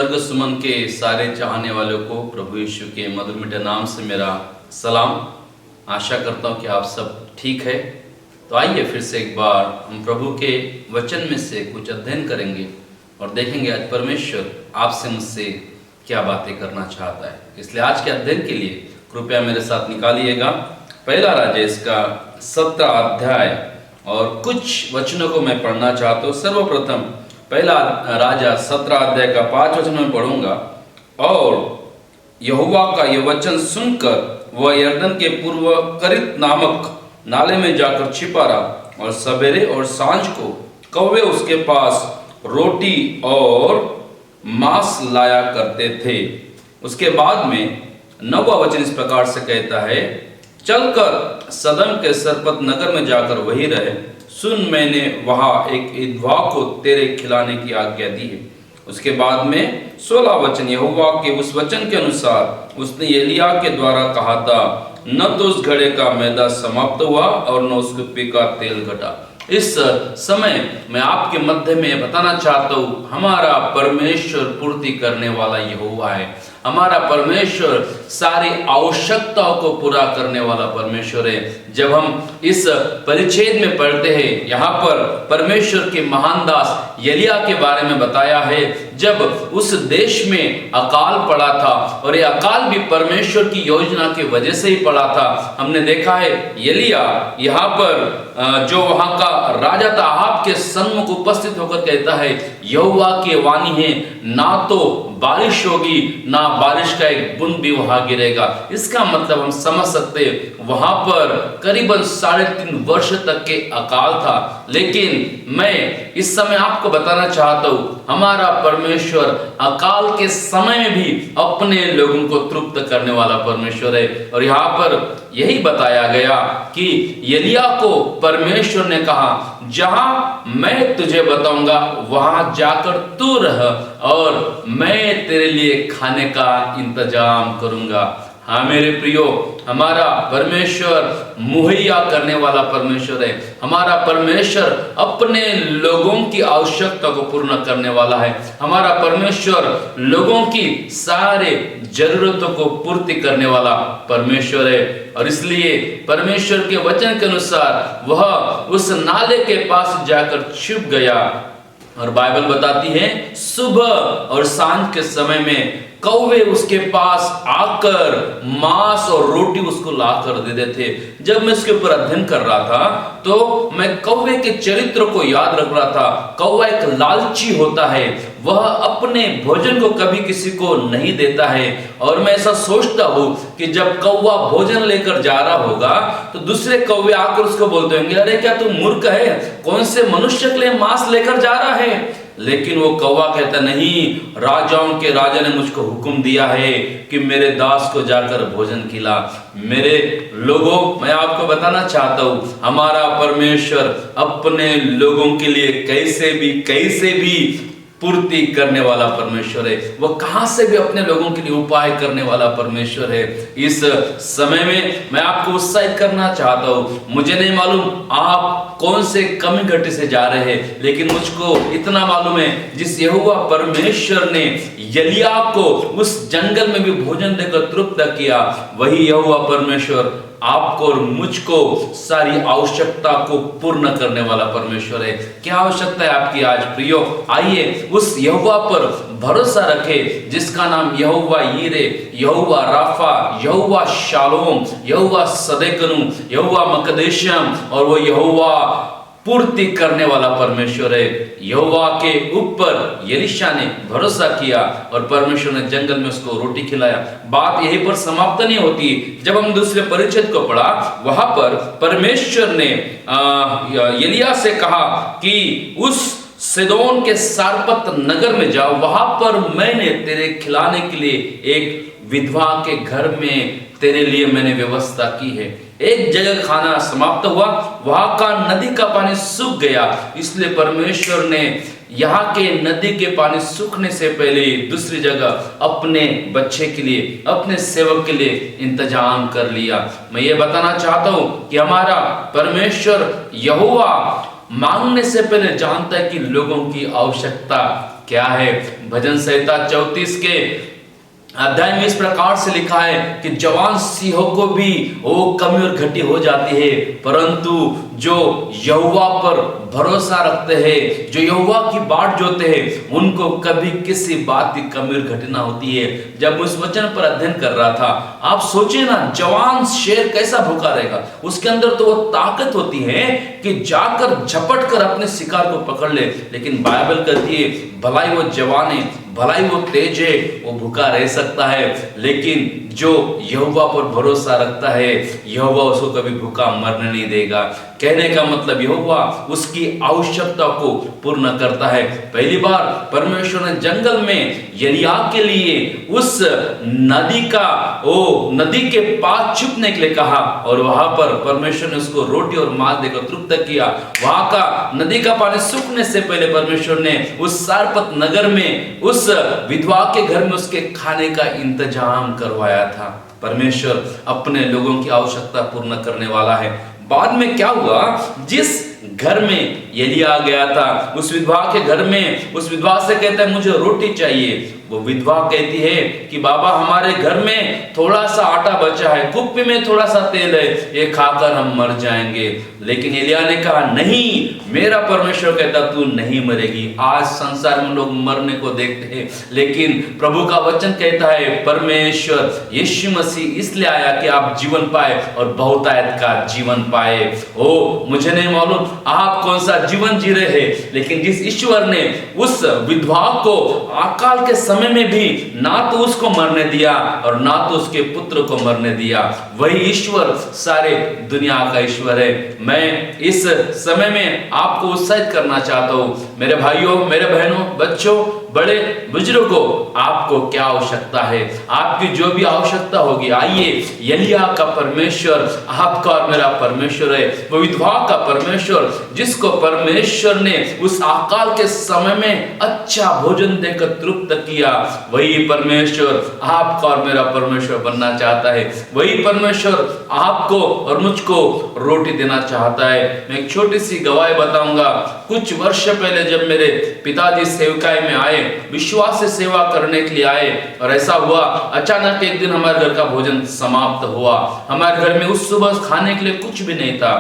स्वर्ग सुमन के सारे चाहने वालों को प्रभु यीशु के मधुर मीठे नाम से मेरा सलाम। आशा करता हूँ कि आप सब ठीक है। तो आइए फिर से एक बार हम प्रभु के वचन में से कुछ अध्ययन करेंगे और देखेंगे आज परमेश्वर आपसे मुझसे क्या बातें करना चाहता है। इसलिए आज के अध्ययन के लिए कृपया मेरे साथ निकालिएगा पहला राजा इसका 17 अध्याय और कुछ वचनों को मैं पढ़ना चाहता हूँ। सर्वप्रथम पहला राजा 17 अध्याय का 5 वचन में पढ़ूंगा। और यहोवा का यह वचन सुनकर वह यरदन के पूर्व करित नामक नाले में जाकर छिपा रहा और सवेरे और सांझ को कौवे उसके पास रोटी और मांस लाया करते थे। उसके बाद में 9वां वचन इस प्रकार से कहता है, चलकर सदम के सरपत नगर में जाकर वहीं रहे। सुन, मैंने वहां एक विधवा को तेरे खिलाने की आज्ञा दी है। उसके बाद में 16 वचन, यहोवा के उस वचन के अनुसार उसने एलिया के द्वारा कहा था, न तो उस घड़े का मैदा समाप्त हुआ और न उस कुप्पी का तेल घटा। इस समय मैं आपके मध्य में बताना चाहता हूँ, हमारा परमेश्वर पूर्ति करने वाला यहोवा है। हमारा परमेश्वर सारी आवश्यकताओं को पूरा करने वाला परमेश्वर है। जब हम इस परिच्छेद में पढ़ते हैं, यहाँ पर परमेश्वर के महान दास एलिया के बारे में बताया है। जब उस देश में अकाल पड़ा था और ये अकाल भी परमेश्वर की योजना की वजह से ही पड़ा था। हमने देखा है एलिया यहाँ पर जो वहाँ का राजा था अहाब के सन्मुख उपस्थित होकर कहता है, यहोवा की वाणी है, ना तो बारिश होगी ना बारिश का एक बूंद भी वहां गिरेगा। इसका मतलब हम समझ सकते हैं वहां पर करीबन 3.5 वर्ष तक के अकाल था। लेकिन मैं इस समय आपको बताना चाहता हूं, हमारा परमेश्वर अकाल के समय में भी अपने लोगों को तृप्त करने वाला परमेश्वर है। और यहाँ पर यही बताया गया कि एलिया को परमेश्वर ने कहा, जहां मैं तुझे बताऊंगा वहां जाकर तू रह और मैं तेरे लिए खाने का इंतजाम करूंगा। हाँ मेरे प्रियो, हमारा परमेश्वर मुहैया करने वाला परमेश्वर है। हमारा परमेश्वर अपने लोगों की आवश्यकता को पूर्ण करने वाला है। हमारा परमेश्वर लोगों की सारे जरूरतों को पूर्ति करने वाला परमेश्वर है। और इसलिए परमेश्वर के वचन के अनुसार वह उस नाले के पास जाकर छुप गया। और बाइबल बताती है सुबह और सांझ के समय में कौवे उसके पास आकर मांस और रोटी उसको लाकर दे देते थे। जब मैं इसके ऊपर अध्ययन कर रहा था तो मैं कौवे के चरित्र को याद रख रहा था। कौवा एक लालची होता है, वह अपने भोजन को कभी किसी को नहीं देता है। और मैं ऐसा सोचता हूँ कि जब कौवा भोजन लेकर जा रहा होगा तो दूसरे कौवे आकर उसको बोलते होंगे, अरे क्या तू मूर्ख है, कौन से मनुष्य के लिए मांस लेकर जा रहा है। लेकिन वो कौवा कहता, नहीं, राजाओं के राजा ने मुझको हुक्म दिया है कि मेरे दास को जाकर भोजन खिला। मेरे लोगों, मैं आपको बताना चाहता हूँ, हमारा परमेश्वर अपने लोगों के लिए कैसे भी पूर्ति करने वाला परमेश्वर है। वह कहां से भी अपने लोगों के लिए उपाय करने वाला परमेश्वर है। इस समय में मैं आपको उत्साहित करना चाहता हूं। मुझे नहीं मालूम आप कौन से कमी घटी से जा रहे हैं, लेकिन मुझको इतना मालूम है, जिस यहोवा परमेश्वर ने एलिया को उस जंगल में भी भोजन देकर तृप्त किया, वही यहोवा परमेश्वर आपको और मुझको सारी आवश्यकता को पूर्ण करने वाला परमेश्वर है। क्या आवश्यकता है आपकी आज प्रियो? आइए उस यहोवा पर भरोसा रखें जिसका नाम यहोवा यीरे, यहोवा राफा, यहोवा शालोम, यहोवा सदेकनु, यहोवा मकदेशम, और वो यहोवा पूर्ति करने वाला परमेश्वर है। यहोवा के ऊपर एलीशा ने भरोसा किया और परमेश्वर ने जंगल में उसको रोटी खिलाया। बात यहीं पर समाप्त नहीं होती। जब हम दूसरे परिच्छेद को पढ़ा, वहां पर परमेश्वर ने एलिया से कहा कि उस सिदोन के सारपत नगर में जाओ, वहां पर मैंने तेरे खिलाने के लिए एक विधवा के घर में तेरे लिए मैंने व्यवस्था की है। एक जगह खाना समाप्त हुआ, वहां का नदी का पानी सूख गया, इसलिए परमेश्वर ने यहाँ के नदी के पानी सूखने से पहले दूसरी जगह अपने बच्चे के लिए, अपने सेवक के लिए इंतजाम कर लिया। मैं ये बताना चाहता हूं कि हमारा परमेश्वर यहोवा मांगने से पहले जानता है कि लोगों की आवश्यकता क्या है। भजन संहिता 34 के अध्याय में इस प्रकार से लिखा है कि जवान सिंहों को भी वो कमी और घटी हो जाती है, परंतु जो यहोवा पर भरोसा रखते हैं, जो यहोवा की बाट जोते हैं, उनको कभी किसी बात की कमी और घटी ना होती है। जब उस वचन पर अध्ययन कर रहा था, आप सोचिए ना, जवान शेर कैसा भूखा रहेगा, उसके अंदर तो वो ताकत होती है कि जाकर झपट कर अपने शिकार को पकड़ ले, लेकिन बाइबल कहती है भलाई वो जवान है, भलाई वो तेज है, वो भूखा रह सकता है, लेकिन जो यहोवा पर भरोसा रखता है, यहोवा उसको कभी भूखा मरने नहीं देगा। कहने का मतलब यहोवा उसकी आवश्यकता को पूर्ण करता है। पहली बार परमेश्वर ने जंगल में एलिय्याह के लिए उस नदी के पास छुपने के लिए कहा, और वहां पर परमेश्वर ने उसको रोटी और मांस देकर तृप्त किया। वहां का नदी का पानी सूखने से पहले परमेश्वर ने उस सारपत नगर में उस विधवा के घर में उसके खाने का इंतजाम करवाया था। परमेश्वर अपने लोगों की आवश्यकता पूर्ण करने वाला है। बाद में क्या हुआ, जिस घर में एलिय्याह गया था, उस विधवा के घर में उस विधवा से कहता है मुझे रोटी चाहिए। वो विधवा कहती है कि बाबा हमारे घर में थोड़ा सा आटा बचा है, कुप्पी में थोड़ा सा तेल है, ये खाकर हम मर जाएंगे। लेकिन एलिय्याह ने कहा नहीं, मेरा परमेश्वर कहता तू नहीं मरेगी। आज संसार में लोग मरने को देखते हैं, लेकिन प्रभु का वचन कहता है परमेश्वर यीशु मसीह इसलिए आया कि आप जीवन पाए और बहुतायत का जीवन पाए। ओ मुझे नहीं मालूम आप कौन सा जीवन जी रहे हैं, लेकिन जिस ईश्वर ने उस विधवा को अकाल के समय में भी ना तो उसको मरने दिया और ना तो उसके पुत्र को मरने दिया, वही ईश्वर सारे दुनिया का ईश्वर है। मैं इस समय में आपको उत्साहित करना चाहता हूं, मेरे भाइयों, मेरे बहनों, बच्चों, बड़े बुजुर्गों, आपको क्या आवश्यकता है, आपकी जो भी आवश्यकता होगी, आइए एलिय्याह का परमेश्वर आपका और मेरा परमेश्वर है। वो विधवा का परमेश्वर जिसको परमेश्वर ने उस अकाल के समय में अच्छा भोजन देकर तृप्त किया, वही परमेश्वर आपका और मेरा परमेश्वर बनना चाहता है। वही परमेश्वर आपको और मुझको रोटी देना चाहता है। मैं एक छोटी सी गवाही बताऊंगा। कुछ वर्ष पहले जब मेरे पिताजी सेवकाई में आए, विश्वास से सेवा करने के लिए आए, और ऐसा हुआ अचानक एक दिन हमारे घर का भोजन समाप्त हुआ। हमारे घर में उस सुबह खाने के लिए कुछ भी नहीं था।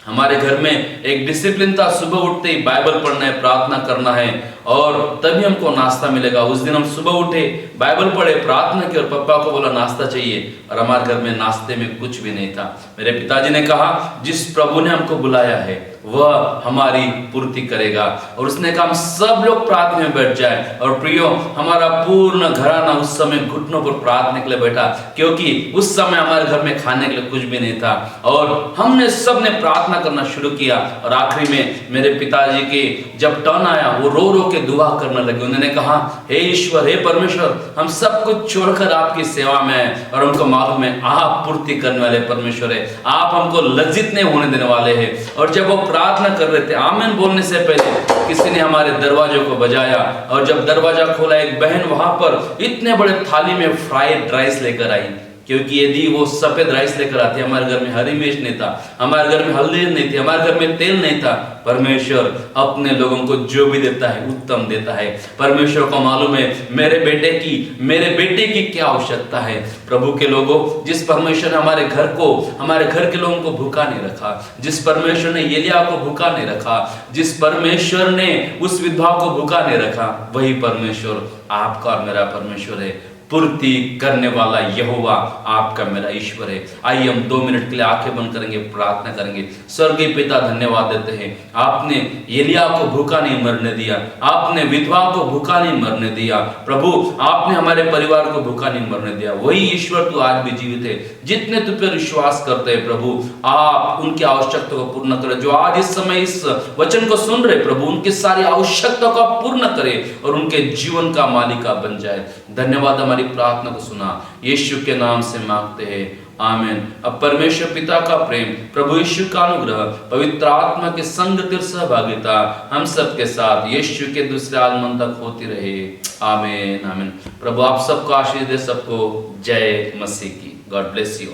हमारे घर में एक डिसिप्लिन था, सुबह उठते ही बाइबल पढ़ना है, प्रार्थना करना है और तभी हमको नाश्ता मिलेगा। उस दिन हम सुबह उठे, बाइबल पढ़े, प्रार्थना की और पापा को बोला नाश्ता चाहिए, और हमारे घर में नाश्ते में कुछ भी नहीं था। मेरे पिताजी ने कहा जिस प्रभु ने हमको बुलाया है वह हमारी पूर्ति करेगा, और उसने कहा हम सब लोग प्रार्थना में बैठ जाए। और प्रियो, हमारा पूर्ण घराना उस समय घुटनों पर प्रार्थना के लिए बैठा, क्योंकि उस समय हमारे घर में खाने के लिए कुछ भी नहीं था, और हमने सब ने प्रार्थना करना शुरू किया। और आखिरी में मेरे पिताजी के जब टर्न आया, वो रो रो के दुआ करने लगे। उन्होंने कहा हे ईश्वर, हे परमेश्वर, हम सब कुछ छोड़कर आपकी सेवा में हैं, और हमको मालूम है आप पूर्ति करने वाले परमेश्वर है, आप हमको लज्जित नहीं होने देने वाले हैं। और जब वो प्रार्थना कर रहे थे, आमीन बोलने से पहले किसी ने हमारे दरवाजे को बजाया, और जब दरवाजा खोला, एक बहन वहां पर इतने बड़े थाली में फ्राइड राइस लेकर आई। क्योंकि यदि वो सफेद राइस लेकर आते, हमारे घर में हरी मिर्च नहीं था, हमारे घर में हल्दी नहीं थी, हमारे घर में तेल नहीं था। परमेश्वर अपने लोगों को जो भी देता है उत्तम देता है। परमेश्वर को मालूम है मेरे बेटे की क्या आवश्यकता है। प्रभु के लोगों, जिस परमेश्वर ने हमारे घर के लोगों को भूखा नहीं रखा, जिस परमेश्वर ने एलिय्याह को भूखा नहीं रखा, जिस परमेश्वर ने उस विधवा को भूखा नहीं रखा, वही परमेश्वर आपका और मेरा परमेश्वर है। पूर्ति करने वाला यहोवा आपका मेरा ईश्वर है। आइए हम 2 मिनट के लिए आंखें बंद करेंगे, प्रार्थना करेंगे। स्वर्गीय पिता, धन्यवाद देते हैं, आपने एलिय्याह को भूखा नहीं मरने दिया, आपने विधवा को भूखा नहीं मरने दिया। प्रभु, आपने हमारे परिवार को भूखा नहीं मरने दिया। वही ईश्वर तू आज भी जीवित है। जितने तुझ पर विश्वास करते हैं प्रभु, आप उनकी आवश्यकता को पूर्ण करें। जो आज इस समय इस वचन को सुन रहे प्रभु, उनकी सारी आवश्यकता को पूर्ण करें और उनके जीवन का मालिक बन जाए। धन्यवाद, हमारी प्रार्थना को सुना, यीशु के नाम से मांगते हैं, आमीन। अब परमेश्वर पिता का प्रेम, प्रभु यीशु का अनुग्रह, पवित्र आत्मा के संग तिर सहभागिता हम सब के साथ यीशु के दूसरे आगमन तक होती रहे, आमीन आमीन। प्रभु आप सबको आशीष दे, सबको जय मसीह की। God bless you.